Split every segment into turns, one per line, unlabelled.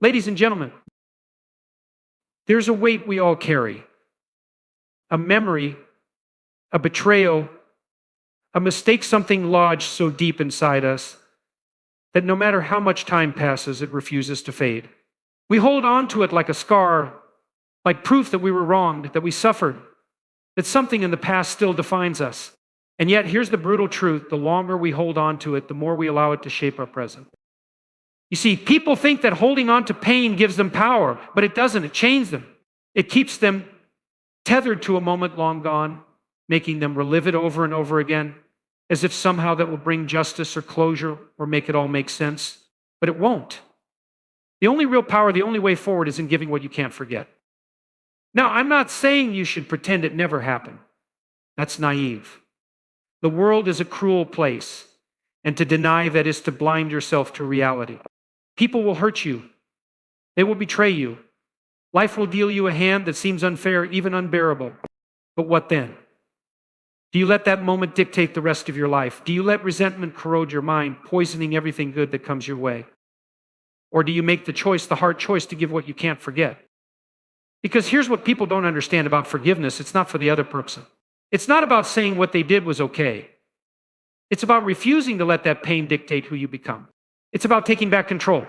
Ladies and gentlemen, there's a weight we all carry, a memory, a betrayal, a mistake, something lodged so deep inside us that no matter how much time passes, it refuses to fade. We hold on to it like a scar, like proof that we were wronged, that we suffered, that something in the past still defines us. And yet, here's the brutal truth: the longer we hold on to it, the more we allow it to shape our present. You see, people think that holding on to pain gives them power, but it doesn't. It chains them. It keeps them tethered to a moment long gone, making them relive it over and over again, as if somehow that will bring justice or closure or make it all make sense. But it won't. The only real power, the only way forward is in giving what you can't forget. Now, I'm not saying you should pretend it never happened. That's naive. The world is a cruel place, and to deny that is to blind yourself to reality. People will hurt you. They will betray you. Life will deal you a hand that seems unfair, even unbearable. But what then? Do you let that moment dictate the rest of your life? Do you let resentment corrode your mind, poisoning everything good that comes your way? Or do you make the choice, the hard choice, to give what you can't forget? Because here's what people don't understand about forgiveness: it's not for the other person. It's not about saying what they did was okay. It's about refusing to let that pain dictate who you become. It's about taking back control.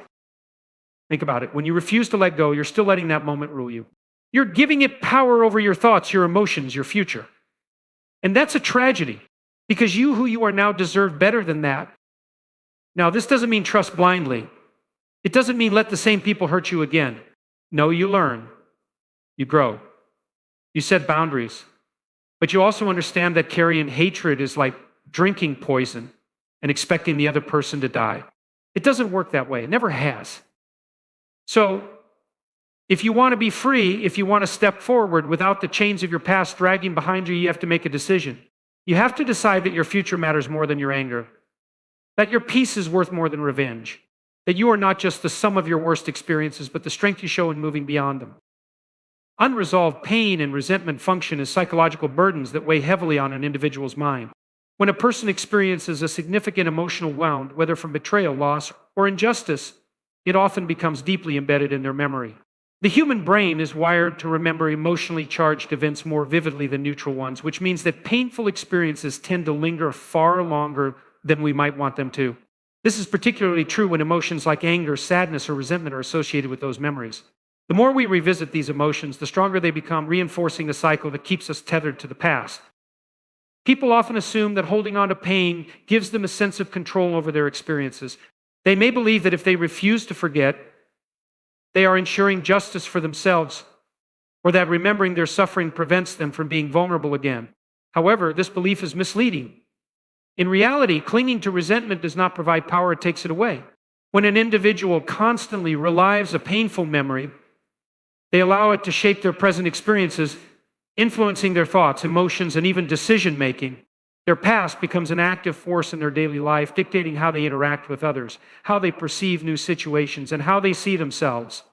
Think about it. When you refuse to let go, you're still letting that moment rule you. You're giving it power over your thoughts, your emotions, your future. And that's a tragedy, because you who you are now deserve better than that. Now, this doesn't mean trust blindly. It doesn't mean let the same people hurt you again. No, you learn. You grow. You set boundaries. But you also understand that carrying hatred is like drinking poison and expecting the other person to die. It doesn't work that way. It never has. So, if you want to be free, if you want to step forward without the chains of your past dragging behind you, you have to make a decision. You have to decide that your future matters more than your anger, that your peace is worth more than revenge, that you are not just the sum of your worst experiences, but the strength you show in moving beyond them. Unresolved pain and resentment function as psychological burdens that weigh heavily on an individual's mind. When a person experiences a significant emotional wound, whether from betrayal, loss, or injustice, it often becomes deeply embedded in their memory. The human brain is wired to remember emotionally charged events more vividly than neutral ones, which means that painful experiences tend to linger far longer than we might want them to. This is particularly true when emotions like anger, sadness, or resentment are associated with those memories. The more we revisit these emotions, the stronger they become, reinforcing a cycle that keeps us tethered to the past. People often assume that holding on to pain gives them a sense of control over their experiences. They may believe that if they refuse to forget, they are ensuring justice for themselves, or that remembering their suffering prevents them from being vulnerable again. However, this belief is misleading. In reality, clinging to resentment does not provide power, it takes it away. When an individual constantly relives a painful memory, they allow it to shape their present experiences, influencing their thoughts, emotions, and even decision-making. Their past becomes an active force in their daily life, dictating how they interact with others, how they perceive new situations, and how they see themselves.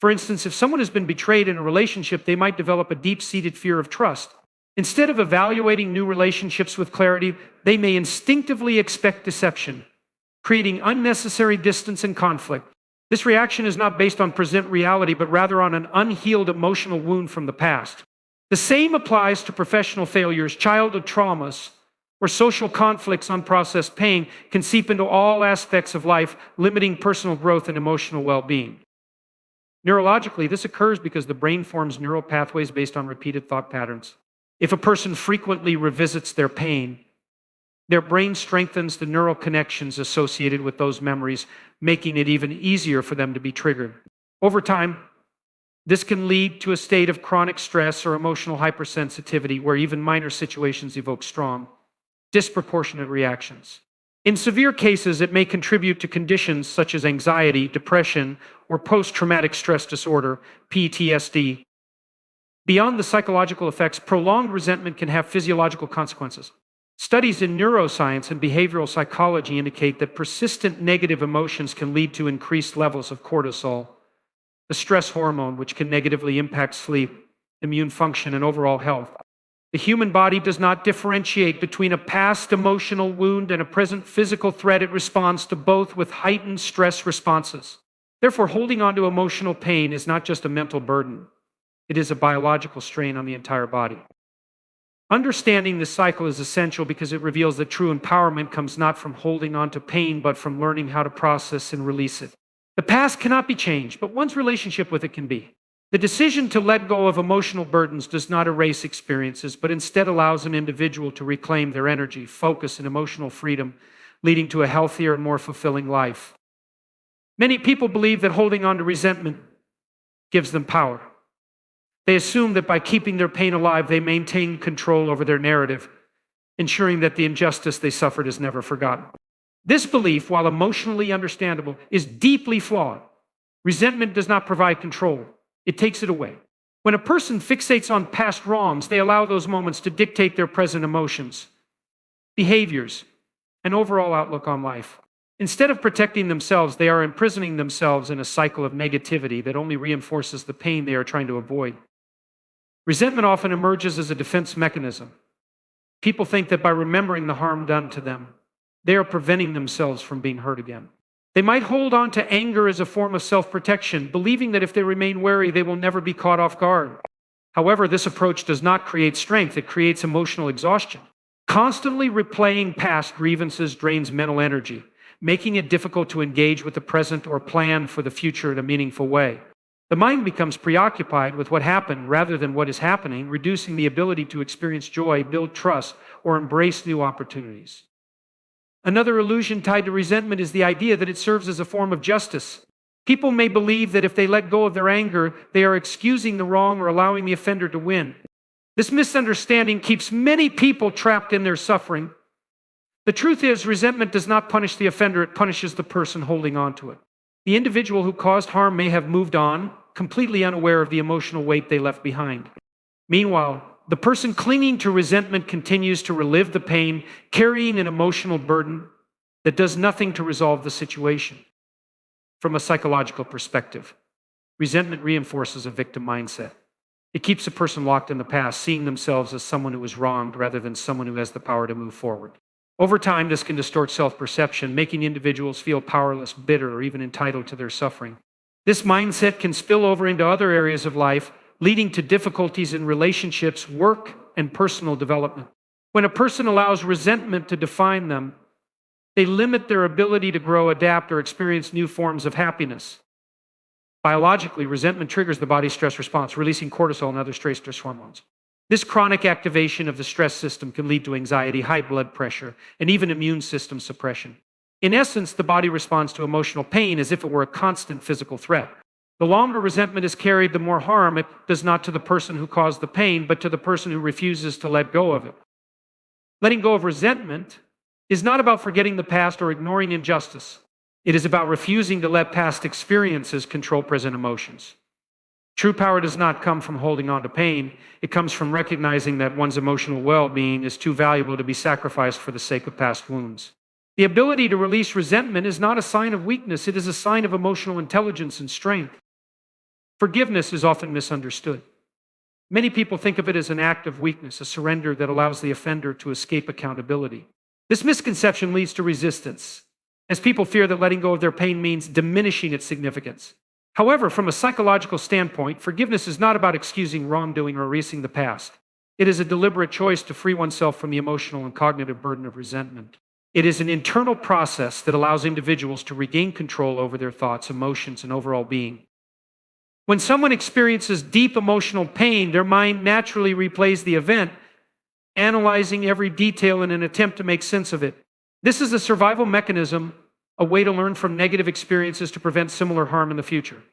For instance, if someone has been betrayed in a relationship, they might develop a deep-seated fear of trust. Instead of evaluating new relationships with clarity, they may instinctively expect deception, creating unnecessary distance and conflict. This reaction is not based on present reality, but rather on an unhealed emotional wound from the past. The same applies to professional failures, childhood traumas, or social conflicts. Unprocessed pain can seep into all aspects of life, limiting personal growth and emotional well-being. Neurologically, this occurs because the brain forms neural pathways based on repeated thought patterns. If a person frequently revisits their pain, their brain strengthens the neural connections associated with those memories, making it even easier for them to be triggered. Over time, this can lead to a state of chronic stress or emotional hypersensitivity, where even minor situations evoke strong, disproportionate reactions. In severe cases, it may contribute to conditions such as anxiety, depression, or post-traumatic stress disorder, PTSD. Beyond the psychological effects, prolonged resentment can have physiological consequences. Studies in neuroscience and behavioral psychology indicate that persistent negative emotions can lead to increased levels of cortisol, the stress hormone, which can negatively impact sleep, immune function, and overall health. The human body does not differentiate between a past emotional wound and a present physical threat. It responds to both with heightened stress responses. Therefore, holding on to emotional pain is not just a mental burden, it is a biological strain on the entire body. Understanding this cycle is essential because it reveals that true empowerment comes not from holding on to pain, but from learning how to process and release it. The past cannot be changed, but one's relationship with it can be. The decision to let go of emotional burdens does not erase experiences, but instead allows an individual to reclaim their energy, focus, and emotional freedom, leading to a healthier and more fulfilling life. Many people believe that holding on to resentment gives them power. They assume that by keeping their pain alive, they maintain control over their narrative, ensuring that the injustice they suffered is never forgotten. This belief, while emotionally understandable, is deeply flawed. Resentment does not provide control. It takes it away. When a person fixates on past wrongs, they allow those moments to dictate their present emotions, behaviors, and overall outlook on life. Instead of protecting themselves, they are imprisoning themselves in a cycle of negativity that only reinforces the pain they are trying to avoid. Resentment often emerges as a defense mechanism. People think that by remembering the harm done to them, they are preventing themselves from being hurt again. They might hold on to anger as a form of self-protection, believing that if they remain wary, they will never be caught off guard. However, this approach does not create strength, it creates emotional exhaustion. Constantly replaying past grievances drains mental energy, making it difficult to engage with the present or plan for the future in a meaningful way. The mind becomes preoccupied with what happened rather than what is happening, reducing the ability to experience joy, build trust, or embrace new opportunities. Another illusion tied to resentment is the idea that it serves as a form of justice. People may believe that if they let go of their anger, they are excusing the wrong or allowing the offender to win. This misunderstanding keeps many people trapped in their suffering. The truth is, resentment does not punish the offender, it punishes the person holding on to it. The individual who caused harm may have moved on, completely unaware of the emotional weight they left behind. Meanwhile, the person clinging to resentment continues to relive the pain, carrying an emotional burden that does nothing to resolve the situation. From a psychological perspective, resentment reinforces a victim mindset. It keeps a person locked in the past, seeing themselves as someone who was wronged rather than someone who has the power to move forward. Over time, this can distort self-perception, making individuals feel powerless, bitter, or even entitled to their suffering. This mindset can spill over into other areas of life, leading to difficulties in relationships, work, and personal development. When a person allows resentment to define them, they limit their ability to grow, adapt, or experience new forms of happiness. Biologically, resentment triggers the body's stress response, releasing cortisol and other stress hormones. This chronic activation of the stress system can lead to anxiety, high blood pressure, and even immune system suppression. In essence, the body responds to emotional pain as if it were a constant physical threat. The longer resentment is carried, the more harm it does not to the person who caused the pain, but to the person who refuses to let go of it. Letting go of resentment is not about forgetting the past or ignoring injustice. It is about refusing to let past experiences control present emotions. True power does not come from holding on to pain. It comes from recognizing that one's emotional well-being is too valuable to be sacrificed for the sake of past wounds. The ability to release resentment is not a sign of weakness. It is a sign of emotional intelligence and strength. Forgiveness is often misunderstood. Many people think of it as an act of weakness, a surrender that allows the offender to escape accountability. This misconception leads to resistance, as people fear that letting go of their pain means diminishing its significance. However, from a psychological standpoint, forgiveness is not about excusing wrongdoing or erasing the past. It is a deliberate choice to free oneself from the emotional and cognitive burden of resentment. It is an internal process that allows individuals to regain control over their thoughts, emotions, and overall being. When someone experiences deep emotional pain, their mind naturally replays the event, analyzing every detail in an attempt to make sense of it. This is a survival mechanism, a way to learn from negative experiences to prevent similar harm in the future.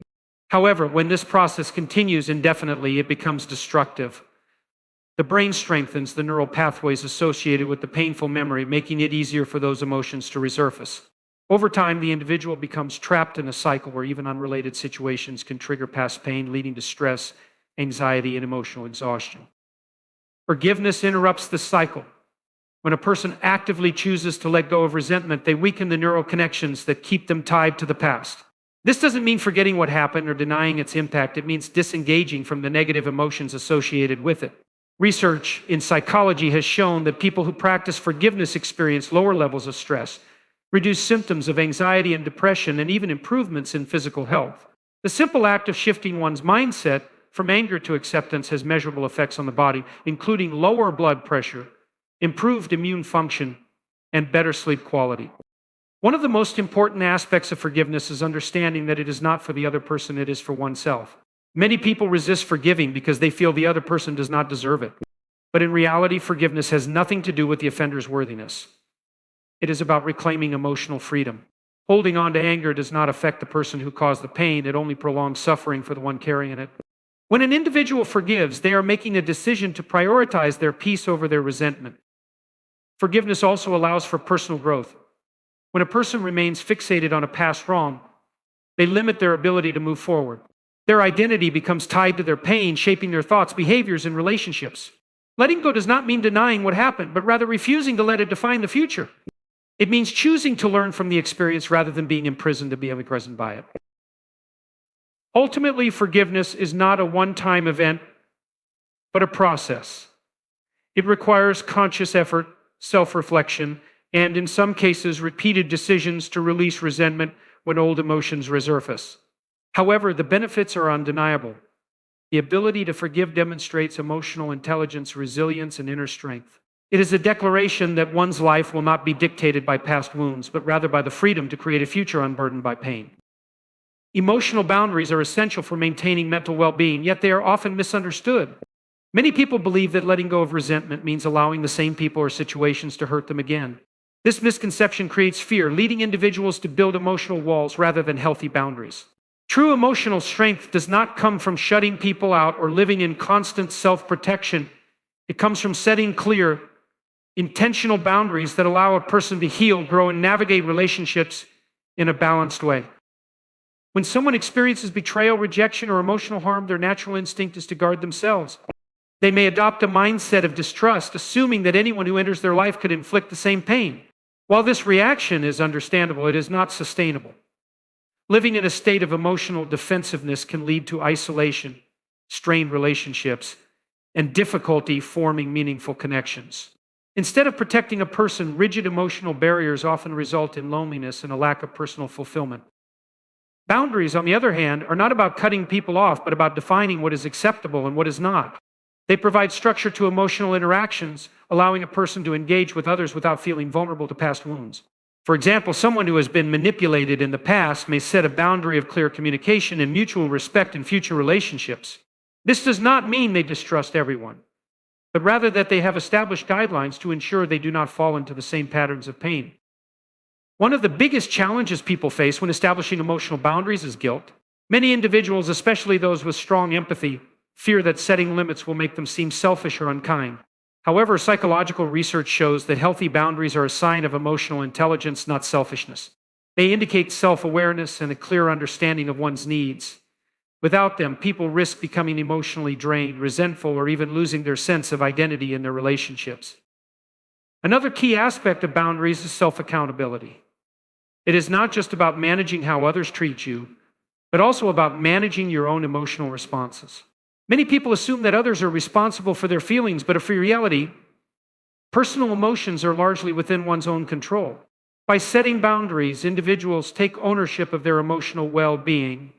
However, when this process continues indefinitely, it becomes destructive. The brain strengthens the neural pathways associated with the painful memory, making it easier for those emotions to resurface. Over time, the individual becomes trapped in a cycle where even unrelated situations can trigger past pain, leading to stress, anxiety, and emotional exhaustion. Forgiveness interrupts the cycle. When a person actively chooses to let go of resentment, they weaken the neural connections that keep them tied to the past. This doesn't mean forgetting what happened or denying its impact. It means disengaging from the negative emotions associated with it. Research in psychology has shown that people who practice forgiveness experience lower levels of stress, reduce symptoms of anxiety and depression, and even improvements in physical health. The simple act of shifting one's mindset from anger to acceptance has measurable effects on the body, including lower blood pressure, improved immune function, and better sleep quality. One of the most important aspects of forgiveness is understanding that it is not for the other person, it is for oneself. Many people resist forgiving because they feel the other person does not deserve it. But in reality, forgiveness has nothing to do with the offender's worthiness. It is about reclaiming emotional freedom. Holding on to anger does not affect the person who caused the pain, it only prolongs suffering for the one carrying it. When an individual forgives, they are making a decision to prioritize their peace over their resentment. Forgiveness also allows for personal growth. When a person remains fixated on a past wrong, they limit their ability to move forward. Their identity becomes tied to their pain, shaping their thoughts, behaviors, and relationships. Letting go does not mean denying what happened, but rather refusing to let it define the future. It means choosing to learn from the experience rather than being imprisoned to be imprisoned by it. Ultimately, forgiveness is not a one-time event, but a process. It requires conscious effort, self-reflection, and in some cases, repeated decisions to release resentment when old emotions resurface. However, the benefits are undeniable. The ability to forgive demonstrates emotional intelligence, resilience, and inner strength. It is a declaration that one's life will not be dictated by past wounds, but rather by the freedom to create a future unburdened by pain. Emotional boundaries are essential for maintaining mental well-being, yet they are often misunderstood. Many people believe that letting go of resentment means allowing the same people or situations to hurt them again. This misconception creates fear, leading individuals to build emotional walls rather than healthy boundaries. True emotional strength does not come from shutting people out or living in constant self-protection. It comes from setting clear, intentional boundaries that allow a person to heal, grow, and navigate relationships in a balanced way. When someone experiences betrayal, rejection, or emotional harm, their natural instinct is to guard themselves. They may adopt a mindset of distrust, assuming that anyone who enters their life could inflict the same pain. While this reaction is understandable, it is not sustainable. Living in a state of emotional defensiveness can lead to isolation, strained relationships, and difficulty forming meaningful connections. Instead of protecting a person, rigid emotional barriers often result in loneliness and a lack of personal fulfillment. Boundaries, on the other hand, are not about cutting people off, but about defining what is acceptable and what is not. They provide structure to emotional interactions, allowing a person to engage with others without feeling vulnerable to past wounds. For example, someone who has been manipulated in the past may set a boundary of clear communication and mutual respect in future relationships. This does not mean they distrust everyone, but rather that they have established guidelines to ensure they do not fall into the same patterns of pain. One of the biggest challenges people face when establishing emotional boundaries is guilt. Many individuals, especially those with strong empathy, fear that setting limits will make them seem selfish or unkind. However, psychological research shows that healthy boundaries are a sign of emotional intelligence, not selfishness. They indicate self-awareness and a clear understanding of one's needs. Without them, people risk becoming emotionally drained, resentful, or even losing their sense of identity in their relationships. Another key aspect of boundaries is self-accountability. It is not just about managing how others treat you, but also about managing your own emotional responses. Many people assume that others are responsible for their feelings, but in reality, personal emotions are largely within one's own control. By setting boundaries, individuals take ownership of their emotional well-being,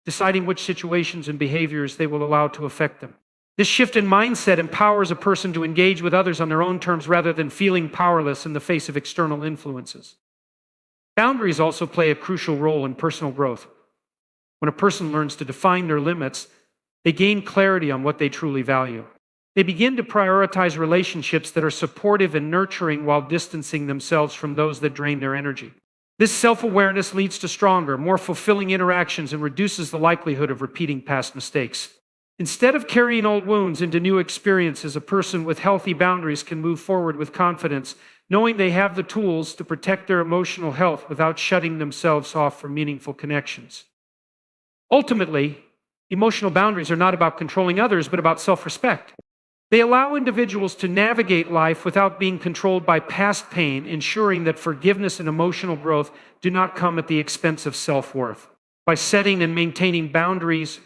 deciding which situations and behaviors they will allow to affect them. This shift in mindset empowers a person to engage with others on their own terms rather than feeling powerless in the face of external influences. Boundaries also play a crucial role in personal growth. When a person learns to define their limits, they gain clarity on what they truly value. They begin to prioritize relationships that are supportive and nurturing while distancing themselves from those that drain their energy. This self-awareness leads to stronger, more fulfilling interactions and reduces the likelihood of repeating past mistakes. Instead of carrying old wounds into new experiences, a person with healthy boundaries can move forward with confidence, knowing they have the tools to protect their emotional health without shutting themselves off from meaningful connections. Ultimately, emotional boundaries are not about controlling others, but about self-respect. They allow individuals to navigate life without being controlled by past pain, ensuring that forgiveness and emotional growth do not come at the expense of self-worth. By setting and maintaining boundaries,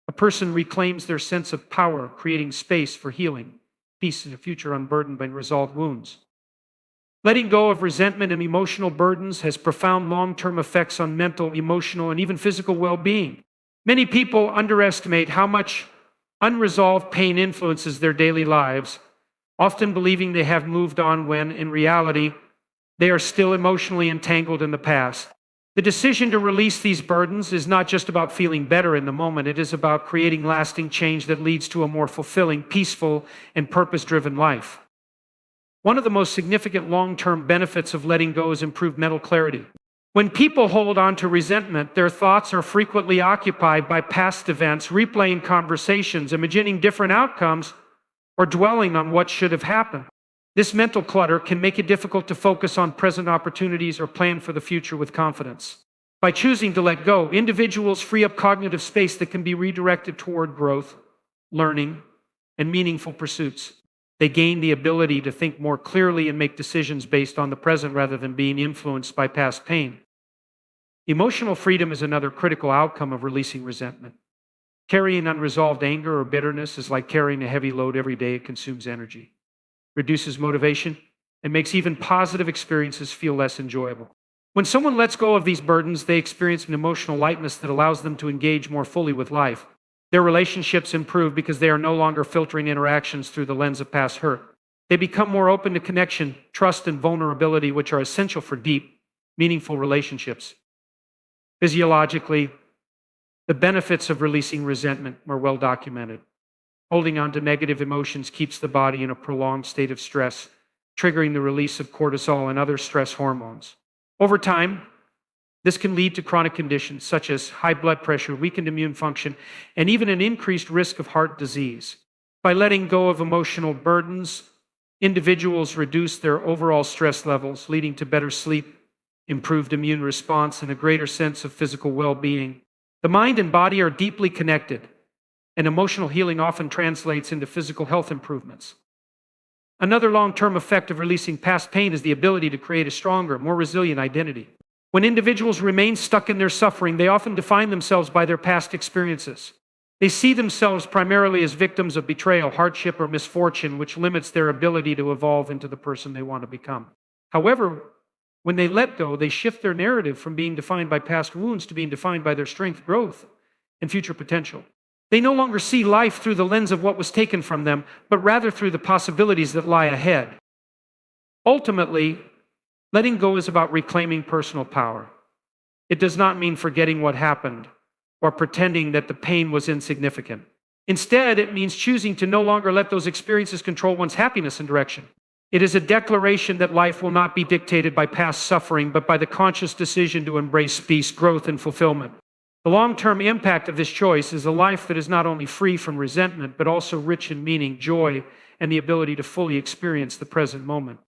a person reclaims their sense of power, creating space for healing, peace, and a future unburdened by unresolved wounds. Letting go of resentment and emotional burdens has profound long-term effects on mental, emotional, and even physical well-being. Many people underestimate how much unresolved pain influences their daily lives, often believing they have moved on when, in reality, they are still emotionally entangled in the past. The decision to release these burdens is not just about feeling better in the moment, it is about creating lasting change that leads to a more fulfilling, peaceful, and purpose-driven life. One of the most significant long-term benefits of letting go is improved mental clarity. When people hold on to resentment, their thoughts are frequently occupied by past events, replaying conversations, imagining different outcomes, or dwelling on what should have happened. This mental clutter can make it difficult to focus on present opportunities or plan for the future with confidence. By choosing to let go, individuals free up cognitive space that can be redirected toward growth, learning, and meaningful pursuits. They gain the ability to think more clearly and make decisions based on the present rather than being influenced by past pain. Emotional freedom is another critical outcome of releasing resentment. Carrying unresolved anger or bitterness is like carrying a heavy load every day. It consumes energy, reduces motivation, and makes even positive experiences feel less enjoyable. When someone lets go of these burdens, they experience an emotional lightness that allows them to engage more fully with life. Their relationships improve because they are no longer filtering interactions through the lens of past hurt. They become more open to connection, trust, and vulnerability, which are essential for deep, meaningful relationships. Physiologically, the benefits of releasing resentment are well documented. Holding on to negative emotions keeps the body in a prolonged state of stress, triggering the release of cortisol and other stress hormones. Over time, this can lead to chronic conditions such as high blood pressure, weakened immune function, and even an increased risk of heart disease. By letting go of emotional burdens, individuals reduce their overall stress levels, leading to better sleep, improved immune response, and a greater sense of physical well-being. The mind and body are deeply connected, and emotional healing often translates into physical health improvements. Another long-term effect of releasing past pain is the ability to create a stronger, more resilient identity. When individuals remain stuck in their suffering, they often define themselves by their past experiences. They see themselves primarily as victims of betrayal, hardship, or misfortune, which limits their ability to evolve into the person they want to become. However, when they let go, they shift their narrative from being defined by past wounds to being defined by their strength, growth, and future potential. They no longer see life through the lens of what was taken from them, but rather through the possibilities that lie ahead. Ultimately, letting go is about reclaiming personal power. It does not mean forgetting what happened or pretending that the pain was insignificant. Instead, it means choosing to no longer let those experiences control one's happiness and direction. It is a declaration that life will not be dictated by past suffering, but by the conscious decision to embrace peace, growth, and fulfillment. The long-term impact of this choice is a life that is not only free from resentment, but also rich in meaning, joy, and the ability to fully experience the present moment.